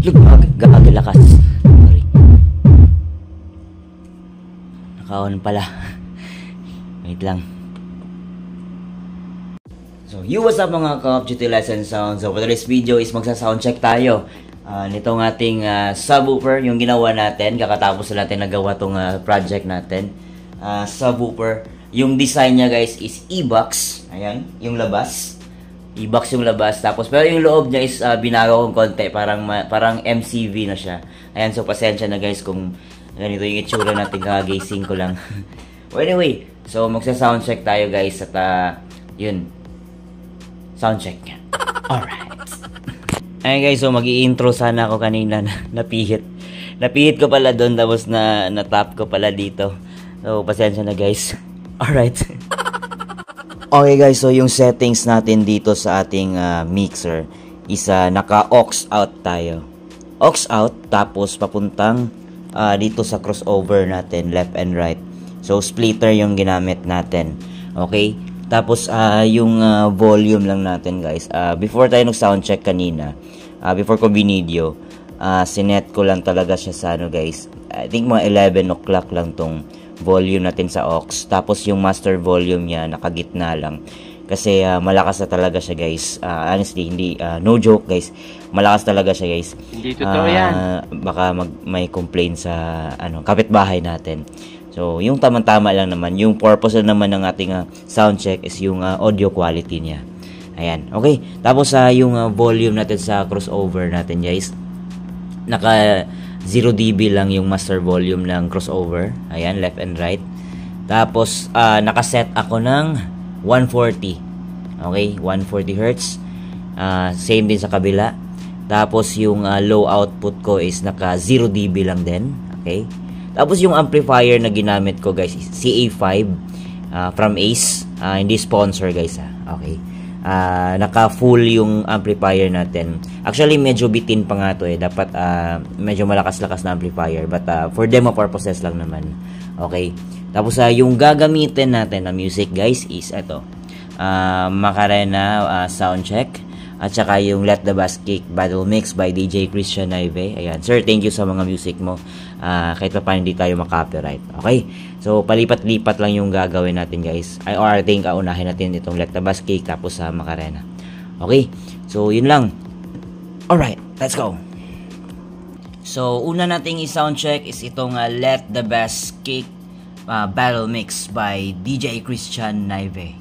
Gagalakas. Sorry. Naka-on pala. Wait lang. So, what's up mga Call of Duty Lesson Sound? So, for today's video is magsa-sound check tayo. Nitong ating subwoofer, yung ginawa natin. Kakatapos na natin nagawa tong project natin. Subwoofer. Yung design niya guys is E-box. Ayan, yung labas. E-box yung labas. Tapos, pero yung loob niya is binago kong konti. Parang MCV na siya. Ayan, so pasensya na guys kung ganito yung itsura natin. Kakagising ko lang. Well, anyway, so magsa-sound check tayo guys. At yun. Sound check. Alright. Ayun guys, so mag-i-intro sana ako kanina. Napihit. Napihit ko pala doon. Tapos na-tap ko pala dito. So, pasensya na guys. Alright. Okay guys, so yung settings natin dito sa ating mixer is naka-aux out tayo. Aux out, tapos papuntang dito sa crossover natin, left and right. So, splitter yung ginamit natin. Okay? Tapos, yung volume lang natin guys. Before tayo nag-soundcheck kanina, before ko binidyo, sinet ko lang talaga siya sa ano guys. I think mga 11 o'clock lang tong volume natin sa aux. Tapos yung master volume niya nakagitna lang. Kasi malakas na talaga siya guys. Honestly, hindi no joke guys. Malakas talaga siya guys. Hindi totoo yan. Baka may complaint sa kapitbahay natin. So, yung tamang-tama lang naman. Yung purpose na naman ng ating sound check is yung audio quality niya. Ayan. Okay. Tapos yung volume natin sa crossover natin guys. Naka 0 dB lang yung master volume ng crossover. Ayan, left and right. Tapos, nakaset ako ng 140. Okay, 140 Hz. Same din sa kabila. Tapos, yung low output ko is naka 0 dB lang din. Okay. Tapos, yung amplifier na ginamit ko guys is CA5 from Ace. Hindi sponsor guys Okay. Naka full yung amplifier natin. Actually medyo bitin pa nga to dapat medyo malakas-lakas na amplifier, but for demo purposes lang naman. Okay, tapos yung gagamitin natin na music guys is ito, Macarena Soundcheck, at saka yung Let the Bass Kick Battle Mix by DJ Christian Naive. Ayan sir, thank you sa mga music mo. Kahit pa paano hindi tayo makapiright. Okay, so palipat-lipat lang yung gagawin natin guys. Or I think unahin natin itong Let the Bass Kick tapos sa Macarena. Okay, so yun lang. Alright, let's go. So una nating i-sound check is itong Let the Bass Kick Battle Mix by DJ Christian Naive.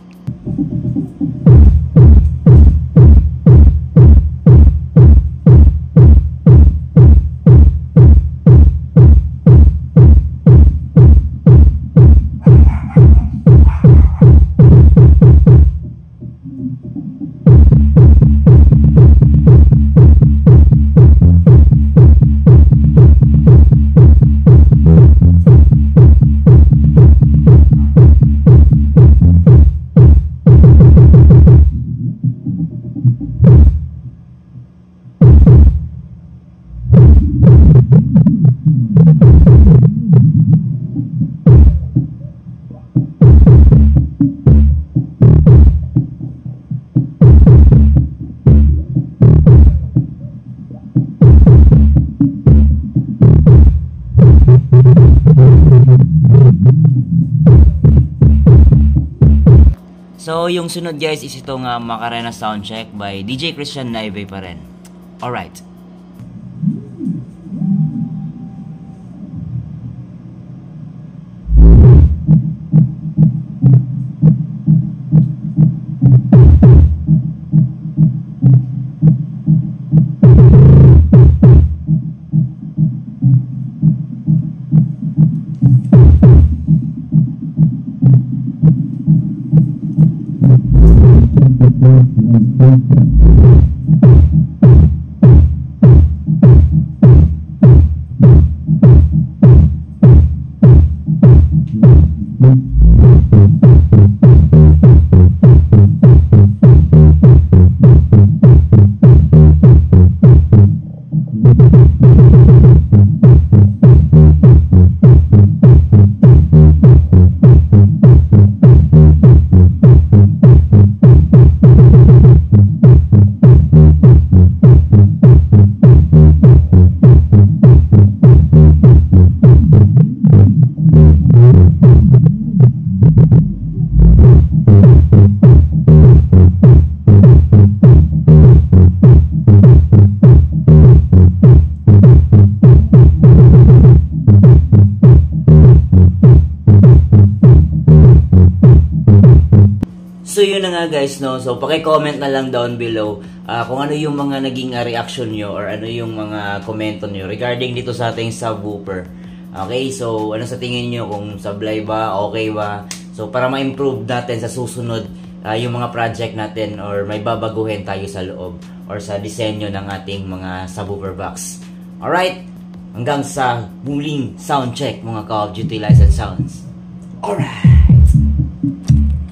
So, yung sunod guys is itong Macarena Soundcheck by DJ Christian Naive pa rin. Alright. yun na nga guys, no? So, paki-comment na lang down below kung ano yung mga naging reaction nyo or ano yung mga komento nyo regarding dito sa ating subwoofer. Okay, so ano sa tingin nyo, kung sablay ba, okay ba? So, para ma-improve natin sa susunod yung mga project natin or may babaguhin tayo sa loob or sa disenyo ng ating mga subwoofer box. Alright, hanggang sa muling sound check mga Call of Duty Licensed Sounds. Alright!